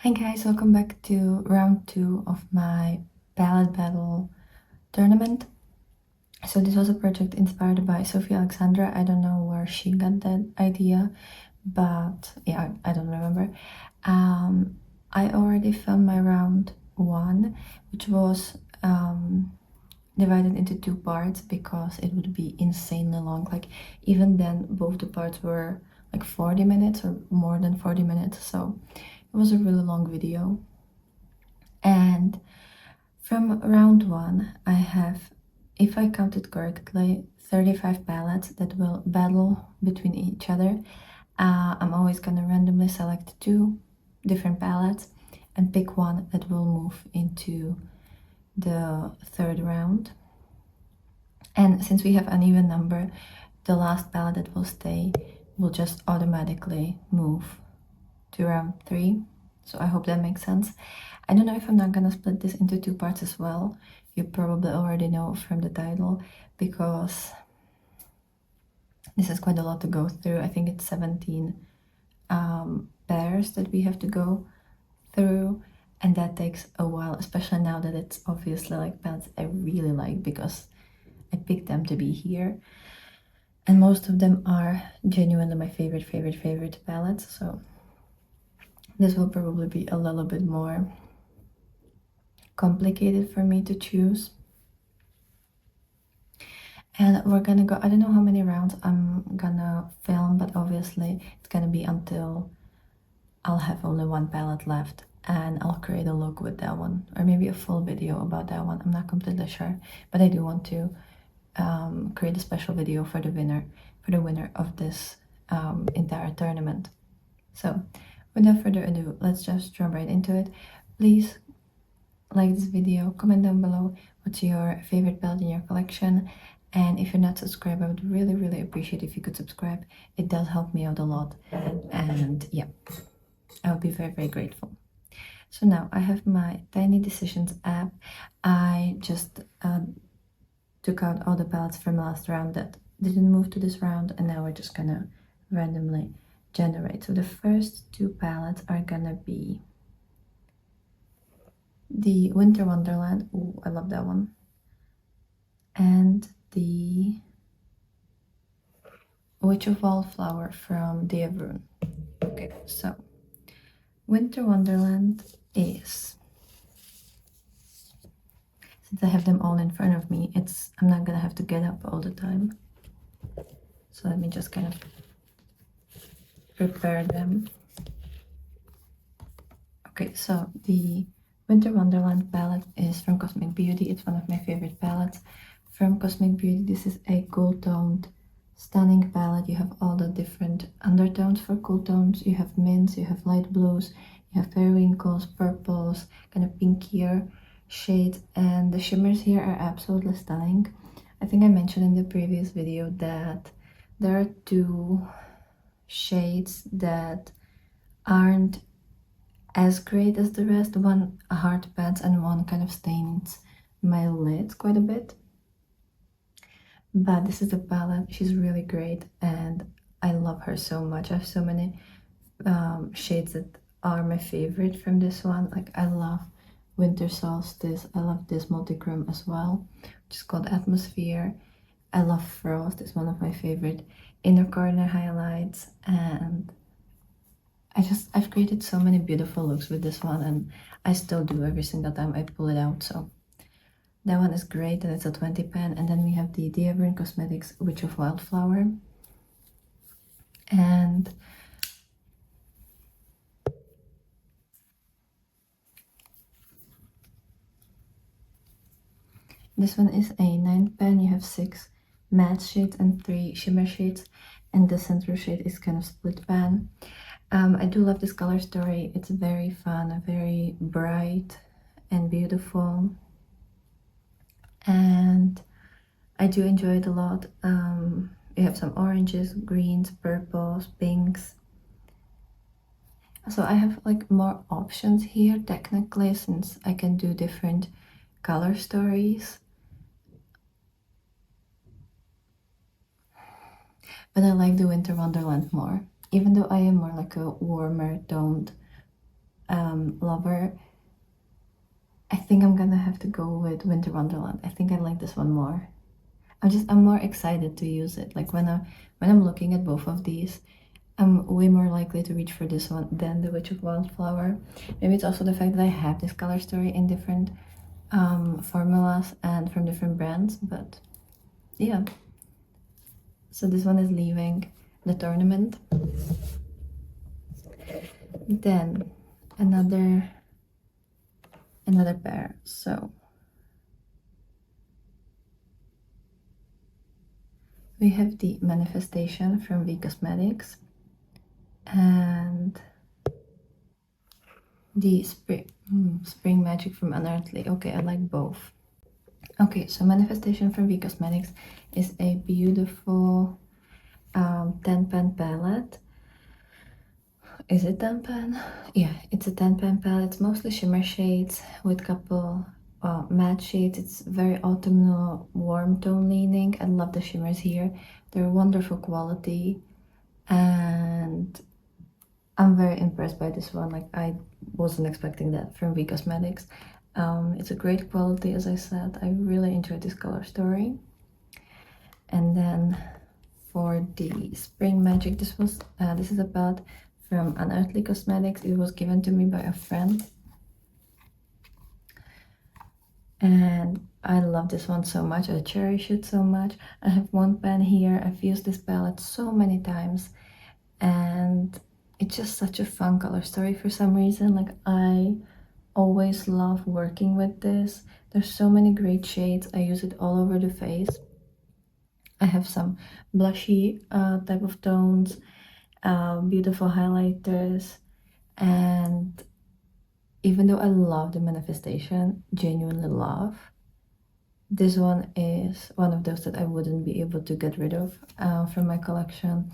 Hi guys, welcome back to round 2 of my palette battle tournament. So this was a project inspired by Sophie Alexandra. I don't know where she got that idea, but yeah, I don't remember. I already filmed my round 1, which was divided into 2 parts because it would be insanely long. Like even then, both the parts were like 40 minutes or more than 40 minutes, so it was a really long video. And from round 1, I have, if I counted correctly, 35 palettes that will battle between each other. I'm always gonna randomly select 2 different palettes and pick one that will move into the 3rd round. And since we have an even number, the last palette that will stay will just automatically move to round 3. So I hope that makes sense. I don't know if I'm not gonna split this into 2 parts as well. You probably already know from the title, because this is quite a lot to go through. I think it's 17 pairs that we have to go through, and that takes a while, especially now that it's obviously like palettes I really like because I picked them to be here. And most of them are genuinely my favorite palettes, so this will probably be a little bit more complicated for me to choose. And we're gonna go, I don't know how many rounds I'm gonna film, but obviously it's gonna be until I'll have only one palette left, and I'll create a look with that one, or maybe a full video about that one. I'm not completely sure, but I do want to create a special video for the winner of this entire tournament. So without further ado, let's just jump right into it. Please like this video, comment down below what's your favorite palette in your collection, and if you're not subscribed, I would really appreciate if you could subscribe. It does help me out a lot, and yeah, I would be very grateful. So now I have my Tiny Decisions app. I just took out all the palettes from last round that didn't move to this round, and now we're just gonna randomly generate. So the first 2 palettes are gonna be the Winter Wonderland. Ooh, I love that one. And the Witch of Wildflower from Dia Brune. Okay, so Winter Wonderland is, since I have them all in front of me, I'm not gonna have to get up all the time. So let me just kind of prepare them. Okay, so the Winter Wonderland palette is from Cosmic Beauty. It's one of my favorite palettes from Cosmic Beauty. This is a cool toned, stunning palette. You have all the different undertones for cool tones. You have mints, you have light blues, you have periwinkles, purples, kind of pinkier shades, and the shimmers here are absolutely stunning. I think I mentioned in the previous video that there are 2 shades that aren't as great as the rest. One hard pants and one kind of stains my lids quite a bit. But this is the palette. She's really great and I love her so much. I have so many shades that are my favorite from this one. Like I love Winter Solstice. I love this multichrome as well, which is called Atmosphere. I love Frost. It's one of my favorite inner corner highlights, and I've created so many beautiful looks with this one, and I still do every single time I pull it out. So that one is great, and it's a 20 pen. And then we have the Dia Brune Cosmetics Witch of Wildflower, and this one is a 9 pen. You have 6 matte shades and 3 shimmer shades, and the center shade is kind of split pan. I do love this color story. It's very fun, very bright and beautiful, and I do enjoy it a lot. We have some oranges, greens, purples, pinks. So I have like more options here technically, since I can do different color stories. But I like the Winter Wonderland more, even though I am more like a warmer toned lover, I think I'm gonna have to go with Winter Wonderland. I think I like this one more. I'm more excited to use it. Like when I'm looking at both of these, I'm way more likely to reach for this one than the Witch of Wildflower. Maybe it's also the fact that I have this color story in different formulas and from different brands, but yeah. So this one is leaving the tournament. Then another pair. So we have the Manifestation from V Cosmetics and the Spring Magic from Unearthly. Okay, I like both. Okay, so Manifestation from V Cosmetics is a beautiful 10 pan palette. Is it 10 pan? Yeah, it's a 10 pan palette. It's mostly shimmer shades with couple matte shades. It's very autumnal, warm tone leaning. I love the shimmers here. They're wonderful quality, and I'm very impressed by this one. Like, I wasn't expecting that from V Cosmetics. It's a great quality, as I said. I really enjoyed this color story. And then for the Spring Magic, this is a palette from Unearthly Cosmetics. It was given to me by a friend, and I love this one so much. I cherish it so much. I have one pan here. I've used this palette so many times, and it's just such a fun color story for some reason. Like, I always love working with this. There's so many great shades. I use it all over the face. I have some blushy type of tones, beautiful highlighters, and even though I love the Manifestation, genuinely love, this one is one of those that I wouldn't be able to get rid of from my collection.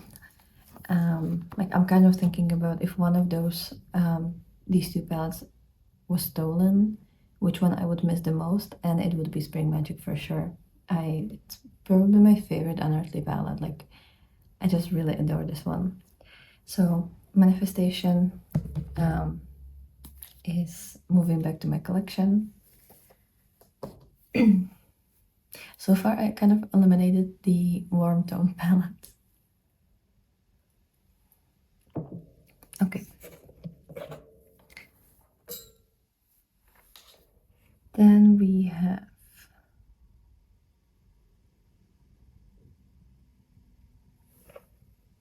Like, I'm kind of thinking about if one of those, these two palettes was stolen, which one I would miss the most, and it would be Spring Magic for sure. It's probably my favorite Unearthly palette. Like, I just really adore this one. So Manifestation is moving back to my collection. So far, I kind of eliminated the warm tone palettes. Okay. Then we have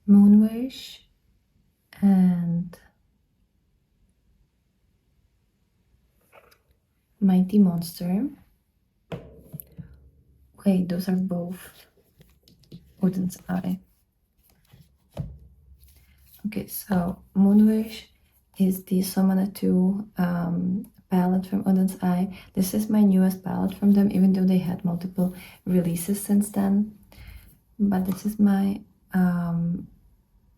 Moonwish and Mighty Monster. Wait, those are both Odin's Eye. Okay, so Moonwish is the Somana 2 palette from Odin's Eye. This is my newest palette from them, even though they had multiple releases since then. But this is my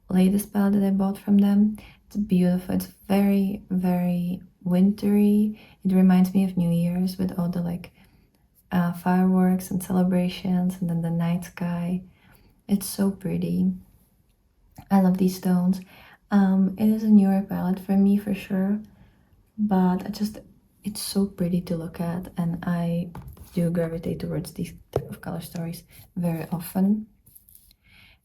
latest palette that I bought from them. It's beautiful. It's very, very wintry. It reminds me of New Year's with all the like fireworks and celebrations, and then the night sky. It's so pretty. I love these tones. It is a newer palette for me for sure, but it's so pretty to look at, and I do gravitate towards these type of color stories very often.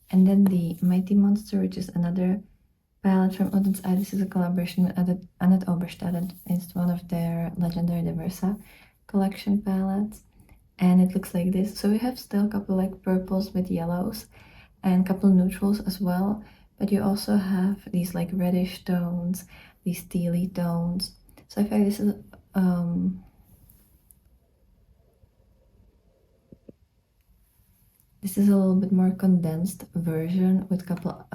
And then the Mighty Monster, which is another palette from Odin's Eye. This is a collaboration with Annette Oberstadt. It's one of their Legendary Diversa collection palettes, and it looks like this. So we have still a couple like purples with yellows and a couple neutrals as well, but you also have these like reddish tones, these tealy tones. So I feel like this is a little bit more condensed version with a couple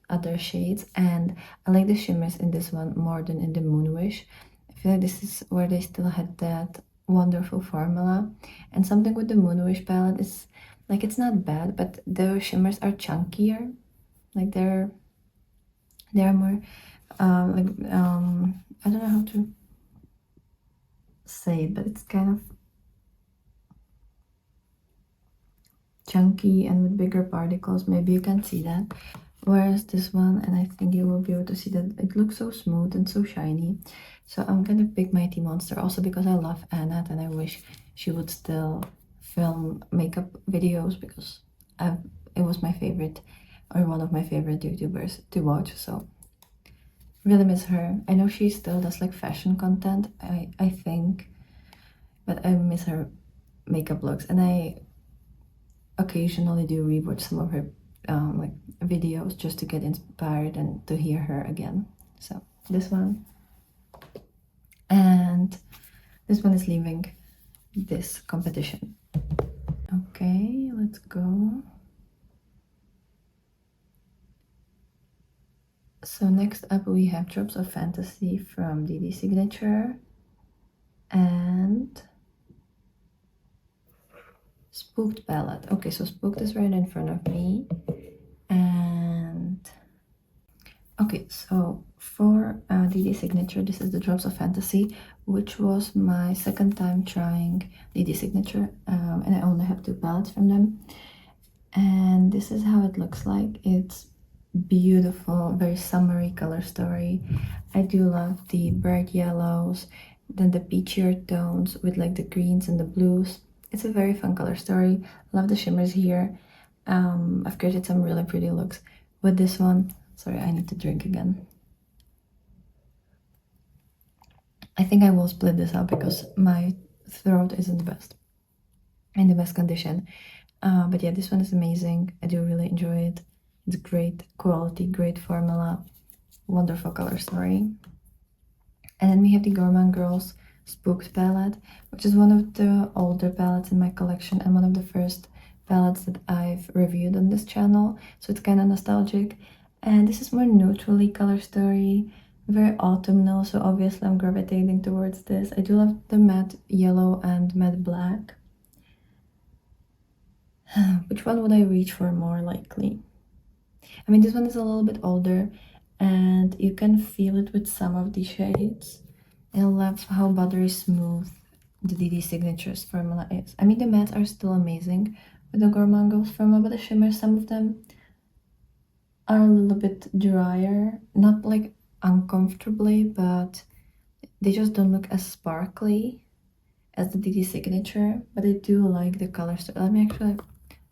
other shades, and I like the shimmers in this one more than in the Moonwish. I feel like this is where they still had that wonderful formula. And something with the Moonwish palette is like, it's not bad, but the shimmers are chunkier. Like, they're more like I don't know how to say it, but it's kind of chunky and with bigger particles. Maybe you can see that. Whereas this one, and I think you will be able to see that, it looks so smooth and so shiny. So I'm gonna pick Mighty Monster also because I love Anat and I wish she would still film makeup videos because it was my favorite or one of my favorite YouTubers to watch. So really miss her. I know she still does like fashion content, I think, but I miss her makeup looks, and I occasionally do rewatch some of her like videos just to get inspired and to hear her again. So this one, and this one is leaving this competition. Okay, let's go. So next up we have Drops of Fantasy from DD Signature and Spooked Ballad. Okay, so Spooked is right in front of me. And okay, so for DD Signature, this is the Drops of Fantasy, which was my second time trying DD Signature, and I only have 2 palettes from them. And this is how it looks like. It's beautiful, very summery color story. I do love the bright yellows, then the peachier tones with like the greens and the blues. It's a very fun color story. Love the shimmers here. I've created some really pretty looks with this one. Sorry, I need to drink again. I think I will split this up because my throat isn't the best, in the best condition. But yeah, this one is amazing. I do really enjoy it. It's great quality, great formula, wonderful color story. And then we have the Gourmand Girls Spooked palette, which is one of the older palettes in my collection and one of the first palettes that I've reviewed on this channel. So it's kind of nostalgic. And this is more neutrally color story, very autumnal, so obviously I'm gravitating towards this. I do love the matte yellow and matte black. Which one would I reach for more likely? I mean, this one is a little bit older and you can feel it with some of the shades. I love how buttery smooth the DD Signatures formula is. I mean, the mattes are still amazing with the Gourmand Girls formula, but the shimmers, some of them are a little bit drier. Not like uncomfortably, but they just don't look as sparkly as the DD Signature. But I do like the color story. Let me actually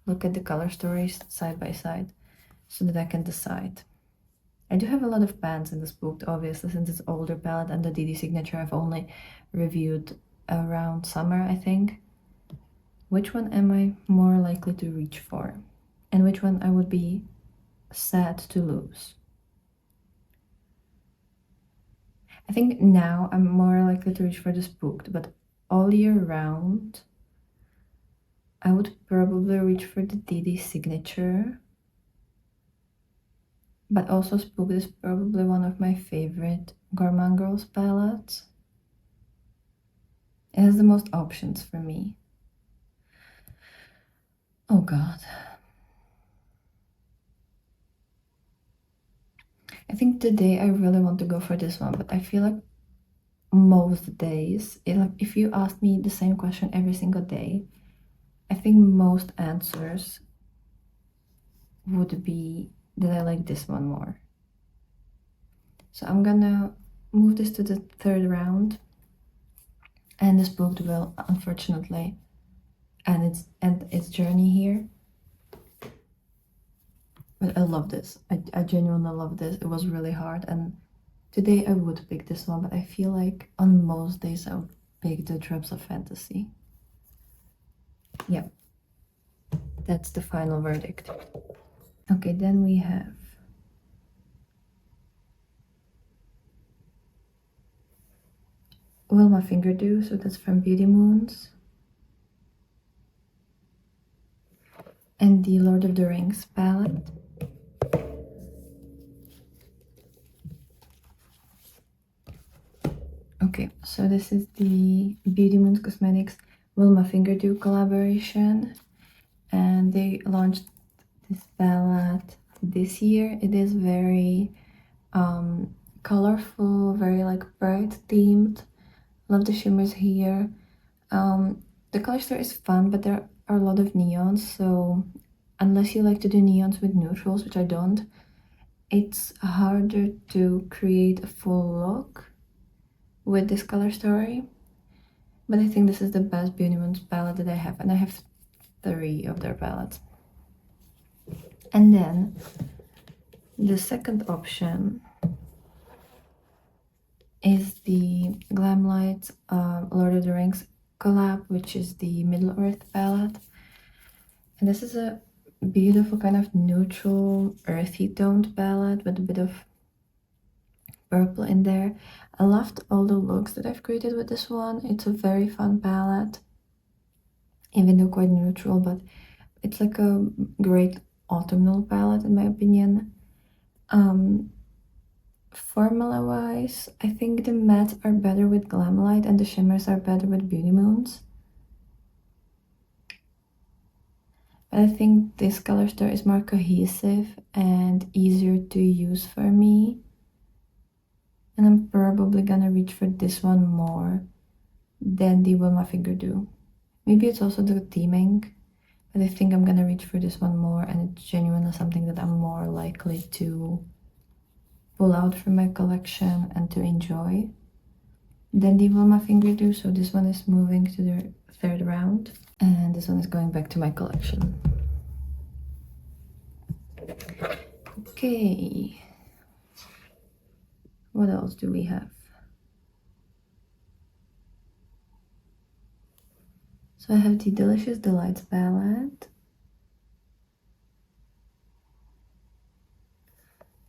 look at the color stories side by side so that I can decide. I do have a lot of pans in this book, obviously, since it's older palette, and the DD Signature I've only reviewed around summer, I think. Which one am I more likely to reach for? And which one I would be sad to lose? I think now I'm more likely to reach for the Spooked, but all year round, I would probably reach for the DD Signature. But also Spooked is probably one of my favorite Gourmand Girls palettes. It has the most options for me. Oh god. I think today I really want to go for this one, but I feel like most days, if you ask me the same question every single day, I think most answers would be that I like this one more. So I'm gonna move this to the 3rd round, and this book will unfortunately end its journey here. But I love this. I genuinely love this. It was really hard, and today I would pick this one, but I feel like on most days I would pick the Drops of Fantasy. Yeah, that's the final verdict. Okay, then we have Will My Finger Do, so that's from Beauty Moons. And the Lord of the Rings palette. Okay, so this is the Beauty Moons Cosmetics Will My Finger Do collaboration. And they launched this palette this year. It is very colorful, very like bright themed. Love the shimmers here. The color story is fun, but there are a lot of neons, so unless you like to do neons with neutrals, which I don't, it's harder to create a full look. with this color story. But I think this is the best Beauty Moons palette that I have, and I have 3 of their palettes. And then the second option is the Glamlight Lord of the Rings collab, which is the Middle Earth palette. And this is a beautiful kind of neutral, earthy toned palette with a bit of purple in there. I loved all the looks that I've created with this one. It's a very fun palette, even though quite neutral, but it's like a great autumnal palette in my opinion. Formula wise, I think the mattes are better with Glamlight and the shimmers are better with Beauty Moons. But I think this color story is more cohesive and easier to use for me. And I'm probably gonna reach for this one more than the Will My Finger Do. Maybe it's also the theming, but I think I'm gonna reach for this one more, and it's genuinely something that I'm more likely to pull out from my collection and to enjoy than the Will My Finger Do. So this one is moving to the 3rd round, and this one is going back to my collection. Okay, what else do we have? So I have the Delicious Delights palette,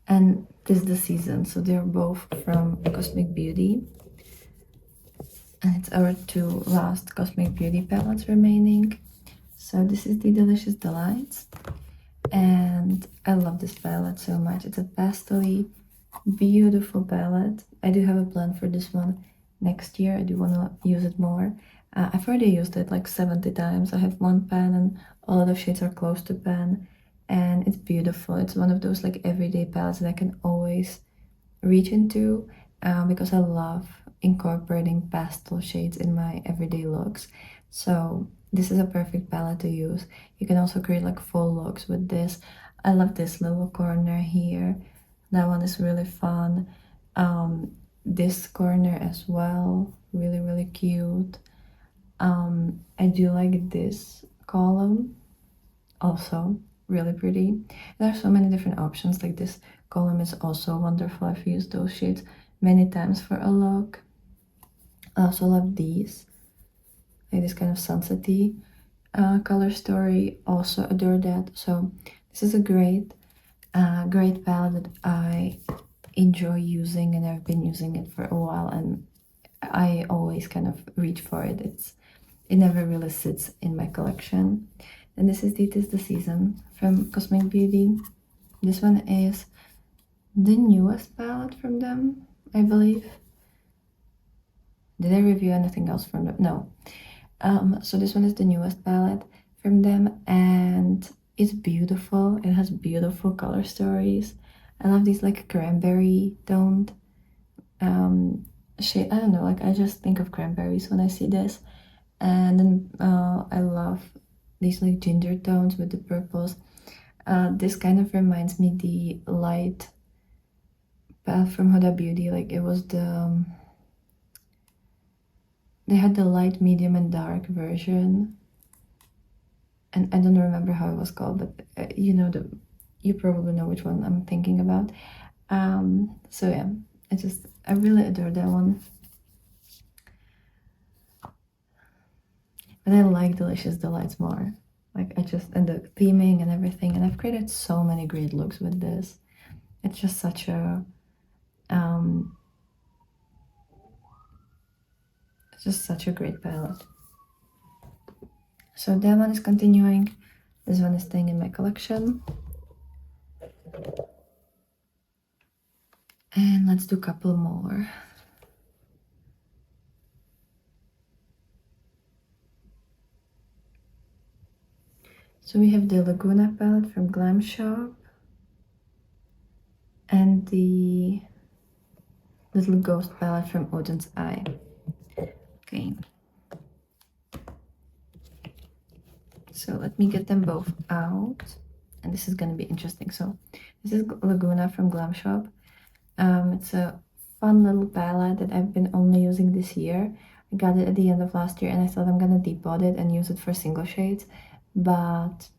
and Tis the Season. So they're both from Cosmic Beauty, and it's our 2 last Cosmic Beauty palettes remaining. So this is the Delicious Delights, and I love this palette so much. It's a pastel-y, beautiful palette. I do have a plan for this one next year. I do want to use it more. I've already used it like 70 times. I have 1 pan and all the shades are close to pan, and it's beautiful. It's one of those like everyday palettes that I can always reach into because I love incorporating pastel shades in my everyday looks. So this is a perfect palette to use. You can also create like full looks with this. I love this little corner here. That one is really fun. This corner as well, really cute. I do like this column, also really pretty. There are so many different options. Like this column is also wonderful. I've used those shades many times for a look. I also love these, like this kind of sunset-y color story. Also adore that. So this is a great palette that I enjoy using, and I've been using it for a while, and I always kind of reach for it. It never really sits in my collection. And this is Tis the Season from Cosmic Beauty. This one is the newest palette from them, I believe. Did I review anything else from them? No. So this one is the newest palette from them, and it's beautiful. It has beautiful color stories. I love these like cranberry toned shade. I don't know, like I just think of cranberries when I see this. And then I love these like ginger tones with the purples. This kind of reminds me the light palette from Huda Beauty. Like it was the they had the light, medium, and dark version, and I don't remember how it was called, but you probably know which one I'm thinking about. So yeah, I really adore that one. But I like Delicious Delights more. Like and the theming and everything, and I've created so many great looks with this. It's just such a great palette. So that one is continuing. This one is staying in my collection. And let's do a couple more. So we have the Laguna palette from Glam Shop, and the Little Ghost palette from Odin's Eye. Okay. So let me get them both out, and this is gonna be interesting. So this is Laguna from Glam Shop. It's a fun little palette that I've been only using this year. I got it at the end of last year and I thought I'm gonna depot it and use it for single shades, but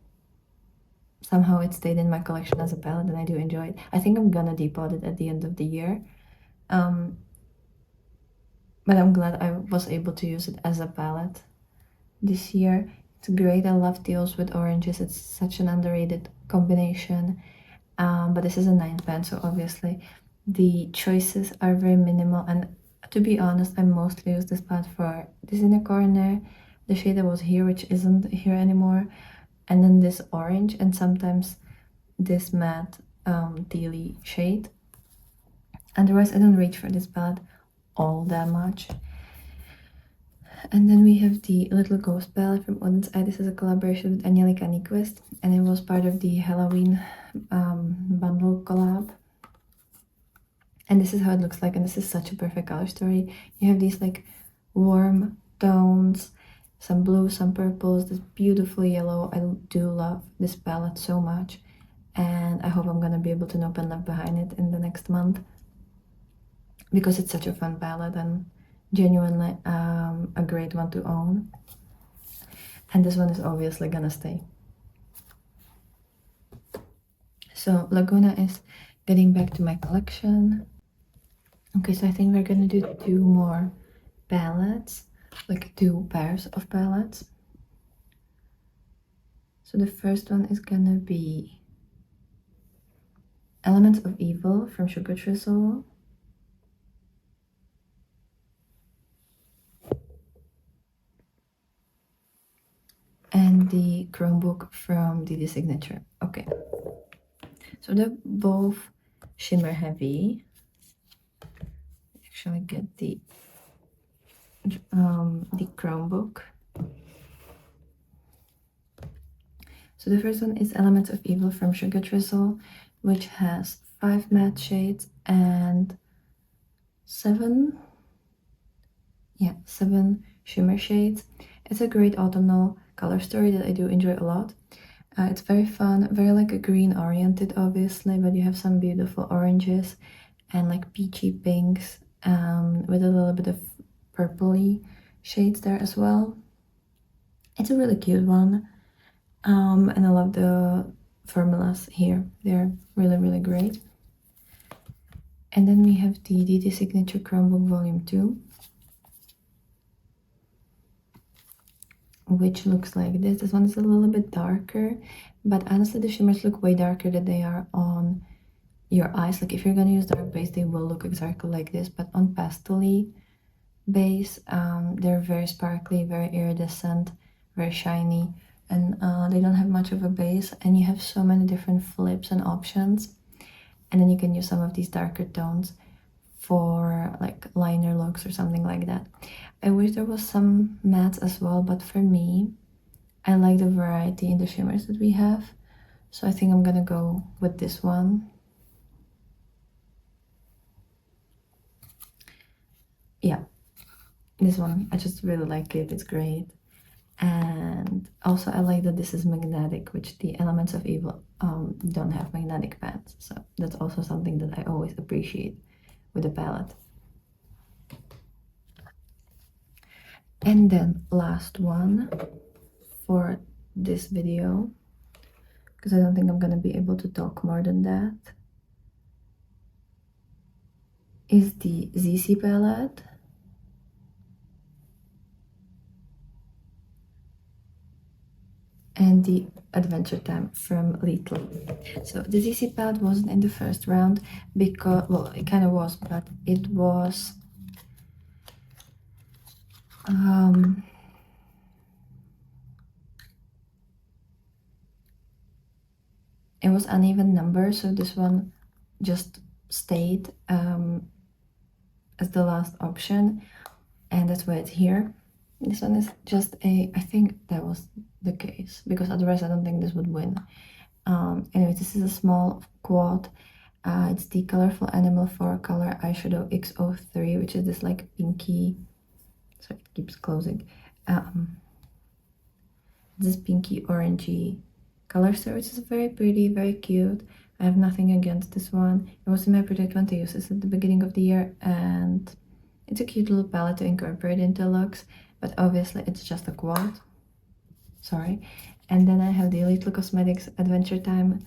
somehow it stayed in my collection as a palette and I do enjoy it. I think I'm gonna depot it at the end of the year. But I'm glad I was able to use it as a palette this year. It's great. I love teals with oranges. It's such an underrated combination. But this is a 9 pan, so obviously the choices are very minimal. And to be honest, I mostly use this palette for this inner corner, the shade that was here, which isn't here anymore, and then this orange, and sometimes this matte tealy shade. Otherwise, I don't reach for this palette all that much. And then we have the Little Ghost palette from Oden's Eye. This is a collaboration with Angelica Nyquist, and it was part of the Halloween bundle collab. And this is how it looks like, and this is such a perfect color story. You have these like warm tones, some blue, some purples, this beautiful yellow. I do love this palette so much, and I hope I'm gonna be able to Nope and Left Behind it in the next month, because it's such a fun palette and genuinely a great one to own. And this one is obviously gonna stay. So Laguna is getting back to my collection. Okay, so I think we're gonna do 2 more palettes, like 2 pairs of palettes. So the first one is gonna be Elements of Evil from Sugar Drizzle. And the Chromebook from DD Signature. Okay, so they're both shimmer heavy. Actually get the Chromebook. So the first one is Elements of Evil from Sugar Drizzle, which has 5 matte shades and 7 shimmer shades. It's a great autumnal color story that I do enjoy a lot. It's very fun, very like a green oriented obviously, but you have some beautiful oranges and like peachy pinks with a little bit of purpley shades there as well. It's a really cute one, and I love the formulas here. They're really great. And then we have the DD Signature Chromebook Volume 2, which looks like this. This one is a little bit darker, but honestly the shimmers look way darker than they are on your eyes. Like if you're gonna use dark base, they will look exactly like this, but on pastel base, they're very sparkly, very iridescent, very shiny, and they don't have much of a base, and you have so many different flips and options. And then you can use some of these darker tones for like liner looks or something like that. I wish there was some mattes as well, but for me, I like the variety in the shimmers that we have. So I think I'm gonna go with this one. Yeah, this one, I just really like it, it's great. And also I like that this is magnetic, which the Elements of Evil don't have magnetic pens, so that's also something that I always appreciate with the palette. And then last one for this video, because I don't think I'm gonna be able to talk more than that, is the ZC palette. And the Adventure Time from Little. So the ZC palette wasn't in the first round because, well, it kind of was, but it was it was uneven number, so this one just stayed as the last option, and that's why it's here. This one is just I think that was the case, because otherwise I don't think this would win. Anyway, this is a small quad. It's the Colorful Animal 4 Color Eyeshadow X03, which is this like pinky, so it keeps closing. This pinky orangey color story, which is very pretty, very cute, I have nothing against this one. It was in my project one to use this at the beginning of the year, and it's a cute little palette to incorporate into looks, but obviously it's just a quad. Sorry. And then I have the Elite Look Cosmetics Adventure Time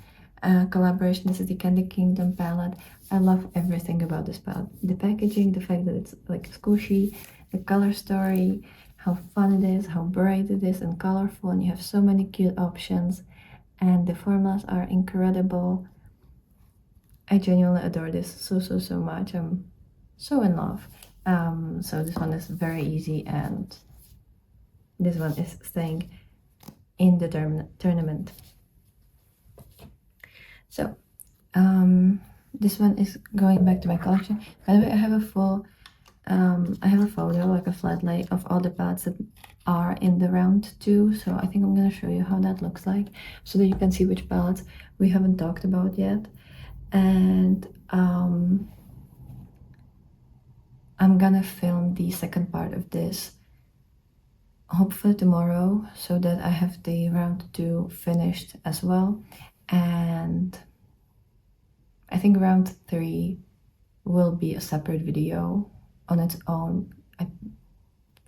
collaboration. This is the Candy Kingdom palette. I love everything about this palette. The packaging, the fact that it's like squishy, the color story, how fun it is, how bright it is and colorful, and you have so many cute options, and the formulas are incredible. I genuinely adore this so much. I'm so in love. So this one is very easy, and this one is staying in the tournament. So this one is going back to my collection. By the way, I have a full I have a photo, like a flat lay of all the palettes that are in the round 2, so I think I'm gonna show you how that looks like so that you can see which palettes we haven't talked about yet. And I'm gonna film the second part of this hopefully tomorrow so that I have the round 2 finished as well. And I think round 3 will be a separate video on its own. I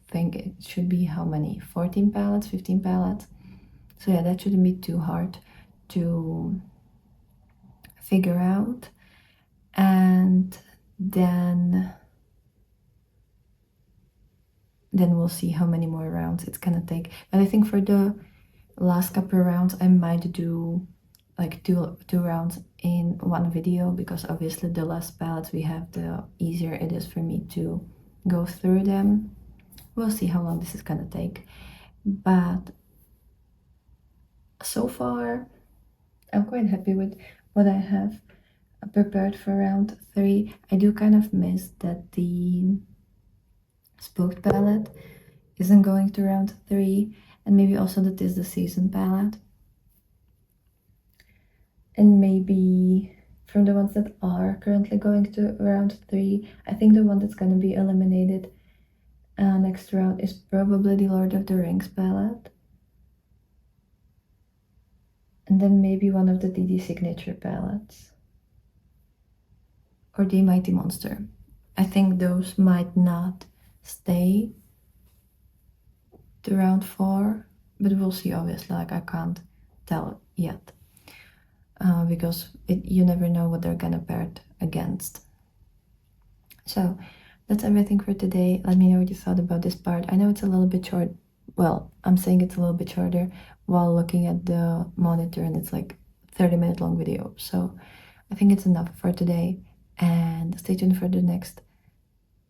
think it should be how many? 14 palettes, 15 palettes. So yeah, that shouldn't be too hard to figure out. And then we'll see how many more rounds it's gonna take. But I think for the last couple of rounds I might do like two rounds in one video, because obviously the less palettes we have, the easier it is for me to go through them. We'll see how long this is gonna take, but so far I'm quite happy with what I have prepared for round 3. I do kind of miss that the Spooked palette isn't going to round 3, and maybe also that is the Season palette. And maybe from the ones that are currently going to round 3, I think the one that's going to be eliminated next round is probably the Lord of the Rings palette. And then maybe one of the DD Signature palettes. Or the Mighty Monster. I think those might not stay to round 4, but we'll see obviously, like I can't tell yet. Because you never know what they're gonna pair it against. So that's everything for today. Let me know what you thought about this part. I know it's a little bit short. Well, I'm saying it's a little bit shorter while looking at the monitor, and it's like 30-minute long video. So I think it's enough for today, and stay tuned for the next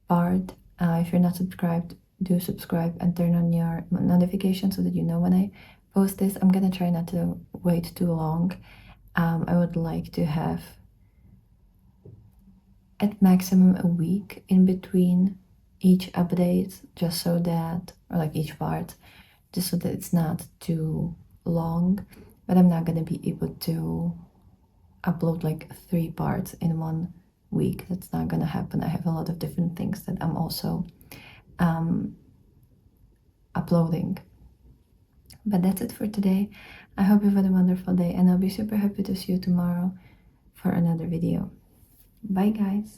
part. If you're not subscribed, do subscribe and turn on your notifications so that you know when I post this. I'm gonna try not to wait too long. I would like to have at maximum a week in between each update, just so that, or like each part, just so that it's not too long. But I'm not gonna be able to upload like 3 parts in 1 week. That's not gonna happen. I have a lot of different things that I'm also uploading. But that's it for today. I hope you've had a wonderful day, and I'll be super happy to see you tomorrow for another video. Bye guys!